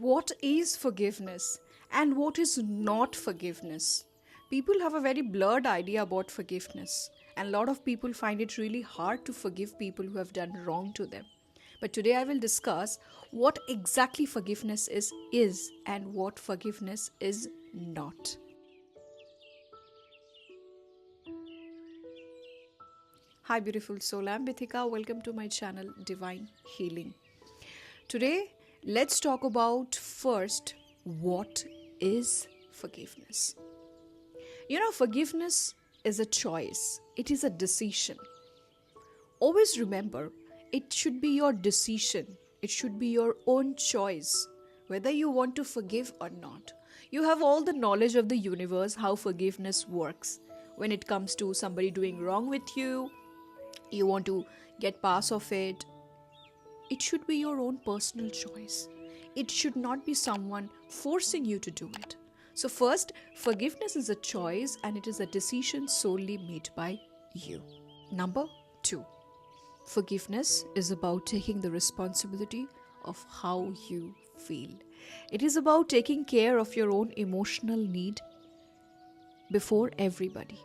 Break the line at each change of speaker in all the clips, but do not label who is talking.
What is forgiveness and what is not forgiveness? People have a very blurred idea about forgiveness, and a lot of people find it really hard to forgive people who have done wrong to them. But today I will discuss what exactly forgiveness is and what forgiveness is not. Hi beautiful soul, I'm Bithika. Welcome to my channel Divine Healing. Today, let's talk about first what is forgiveness. Forgiveness is a choice, it is a decision. Always remember, it should be your decision, it should be your own choice, whether you want to forgive or not. You have all the knowledge of the universe how forgiveness works. When it comes to somebody doing wrong with you, you want to get past of it. It should be your own personal choice. It should not be someone forcing you to do it. So first, forgiveness is a choice and it is a decision solely made by you. Number 2, forgiveness is about taking the responsibility of how you feel. It is about taking care of your own emotional need before everybody.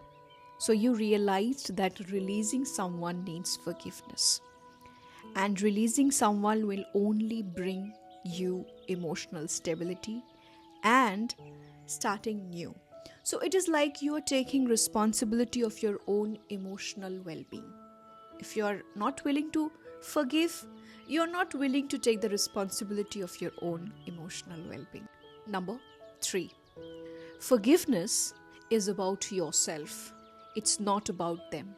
So you realized that releasing someone needs forgiveness. And releasing someone will only bring you emotional stability and starting new. So it is like you are taking responsibility of your own emotional well-being. If you are not willing to forgive, you are not willing to take the responsibility of your own emotional well-being. Number 3, forgiveness is about yourself. It's not about them.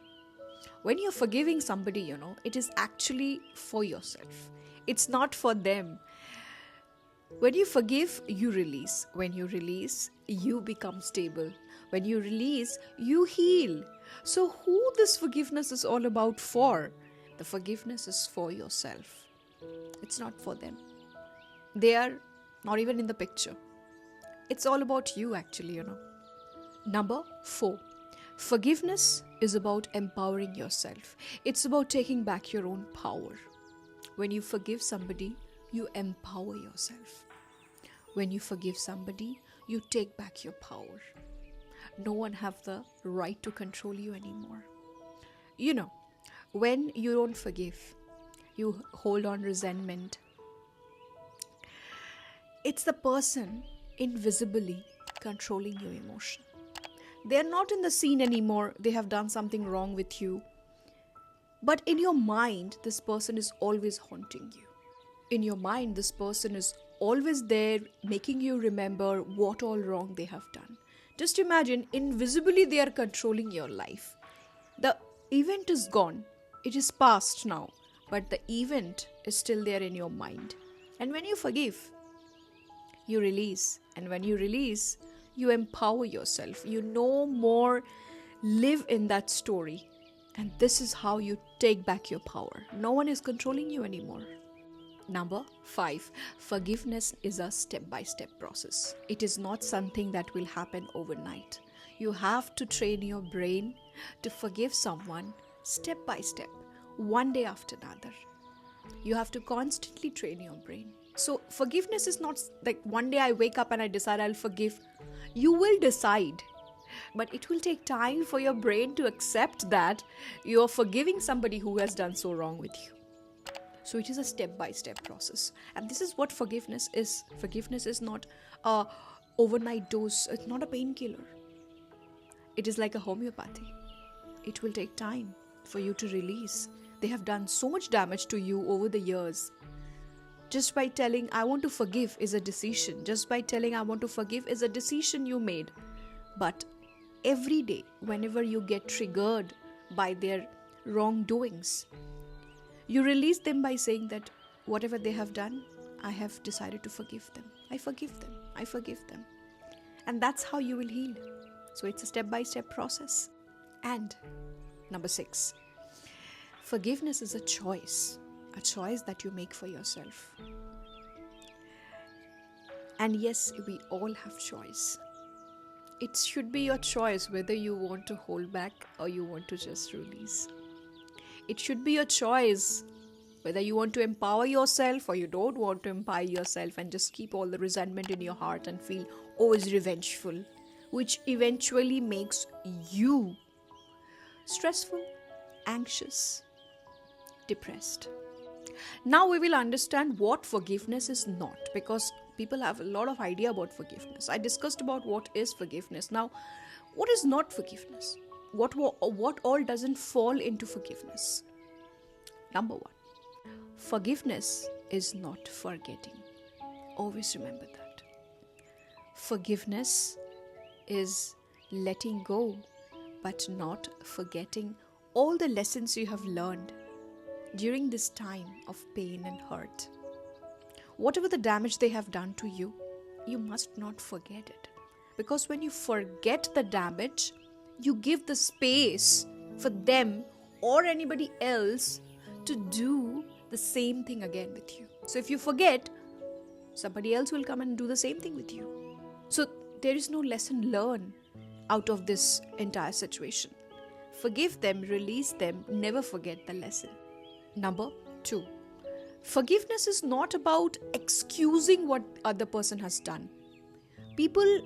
When you're forgiving somebody, it is actually for yourself. It's not for them. When you forgive, you release. When you release, you become stable. When you release, you heal. So who this forgiveness is all about for? The forgiveness is for yourself. It's not for them. They are not even in the picture. It's all about you actually. Number 4, forgiveness is about empowering yourself. It's about taking back your own power. When you forgive somebody, you empower yourself. When you forgive somebody, you take back your power. No one have the right to control you anymore. When you don't forgive, you hold on resentment. It's the person invisibly controlling your emotion. They are not in the scene anymore. They have done something wrong with you. But in your mind, this person is always haunting you. In your mind, this person is always there, making you remember what all wrong they have done. Just imagine, invisibly they are controlling your life. The event is gone. It is past now. But the event is still there in your mind. And when you forgive, you release. And when you release, you empower yourself. You no more live in that story. And this is how you take back your power. No one is controlling you anymore. Number 5, forgiveness is a step-by-step process. It is not something that will happen overnight. You have to train your brain to forgive someone step by step, one day after another. You have to constantly train your brain. So forgiveness is not like one day I wake up and I decide I'll forgive. You will decide, but it will take time for your brain to accept that you're forgiving somebody who has done so wrong with you. So it is a step-by-step process. And this is what forgiveness is. Forgiveness is not a overnight dose. It's not a painkiller. It is like a homeopathy. It will take time for you to release. They have done so much damage to you over the years. Just by telling I want to forgive is a decision. Just by telling I want to forgive is a decision you made. But every day, whenever you get triggered by their wrongdoings, you release them by saying that whatever they have done, I have decided to forgive them. I forgive them. I forgive them. And that's how you will heal. So it's a step-by-step process. And number 6, forgiveness is a choice that you make for yourself. And yes, we all have choice. It should be your choice whether you want to hold back or you want to just release. It should be your choice Whether you want to empower yourself or you don't want to empower yourself and just keep all the resentment in your heart and feel always revengeful, which eventually makes you stressful, anxious, depressed. Now we will understand what forgiveness is not, because people have a lot of idea about forgiveness. I discussed about what is forgiveness. Now, what is not forgiveness? What all doesn't fall into forgiveness? Number one, forgiveness is not forgetting. Always remember that. Forgiveness is letting go, but not forgetting all the lessons you have learned during this time of pain and hurt. Whatever the damage they have done to you, you must not forget it. Because when you forget the damage, you give the space for them or anybody else to do the same thing again with you. So if you forget, somebody else will come and do the same thing with you. So there is no lesson learned out of this entire situation. Forgive them, release them, never forget the lesson. Number two, forgiveness is not about excusing what other person has done. People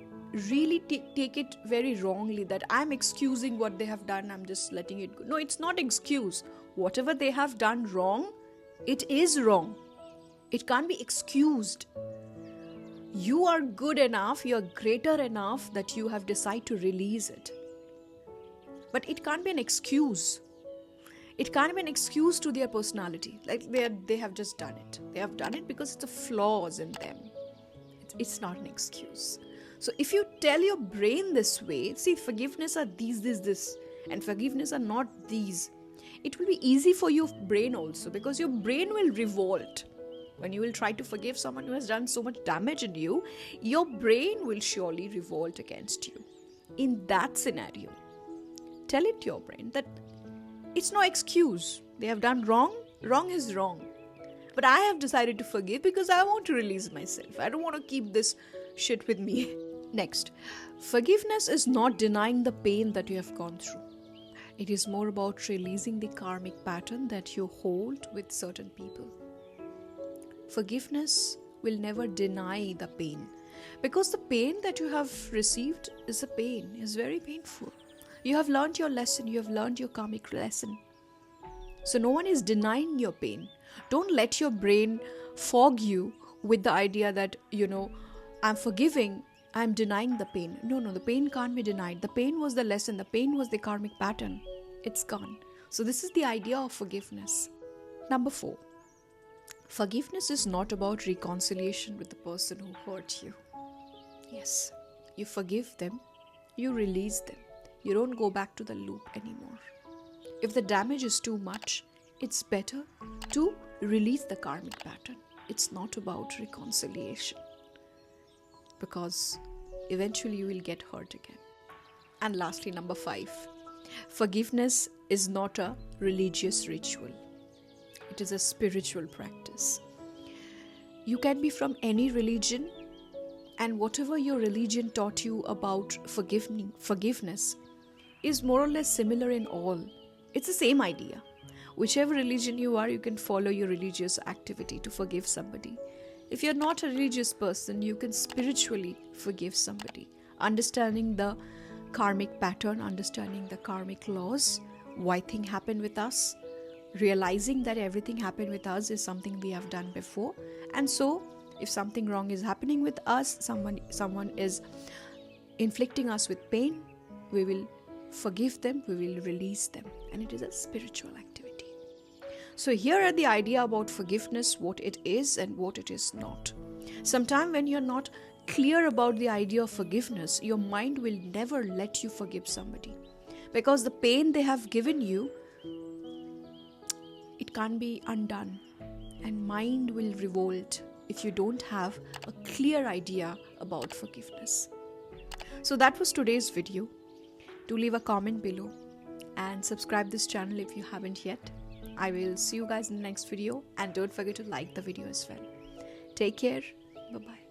really take it very wrongly that I'm excusing what they have done, I'm just letting it go. No, it's not excuse. Whatever they have done wrong, it is wrong. It can't be excused. You are good enough, you're greater enough that you have decided to release it. But it can't be an excuse. It can't be an excuse to their personality. Like they have just done it. They have done it because it's a flaws in them. It's not an excuse. So if you tell your brain this way, see, forgiveness are this, and forgiveness are not these. It will be easy for your brain also, because your brain will revolt. When you will try to forgive someone who has done so much damage in you, your brain will surely revolt against you. In that scenario, tell it to your brain that it's no excuse. They have done wrong. Wrong is wrong. But I have decided to forgive because I want to release myself. I don't want to keep this shit with me. Next, forgiveness is not denying the pain that you have gone through. It is more about releasing the karmic pattern that you hold with certain people. Forgiveness will never deny the pain, because the pain that you have received is very painful. You have learned your lesson, you have learned your karmic lesson. So no one is denying your pain. Don't let your brain fog you with the idea that, I'm forgiving, I'm denying the pain. No, the pain can't be denied. The pain was the lesson, the pain was the karmic pattern. It's gone. So this is the idea of forgiveness. Number 4, forgiveness is not about reconciliation with the person who hurt you. Yes, you forgive them, you release them. You don't go back to the loop anymore. If the damage is too much, it's better to release the karmic pattern. It's not about reconciliation, because eventually you will get hurt again. And lastly, number 5, forgiveness is not a religious ritual. It is a spiritual practice. You can be from any religion, and whatever your religion taught you about forgiveness is more or less similar in all. It's the same idea. Whichever religion you are, you can follow your religious activity to forgive somebody. If you're not a religious person, you can spiritually forgive somebody. Understanding the karmic pattern, understanding the karmic laws, why things happen with us, realizing that everything happened with us is something we have done before. And so, if something wrong is happening with us, someone is inflicting us with pain, we will forgive them, we will release them. And it is a spiritual activity. So here are the idea about forgiveness, what it is and what it is not. Sometimes when you're not clear about the idea of forgiveness, your mind will never let you forgive somebody. Because the pain they have given you, it can't be undone. And mind will revolt if you don't have a clear idea about forgiveness. So that was today's video. Do leave a comment below and subscribe this channel if you haven't yet. I will see you guys in the next video, and don't forget to like the video as well. Take care. Bye-bye.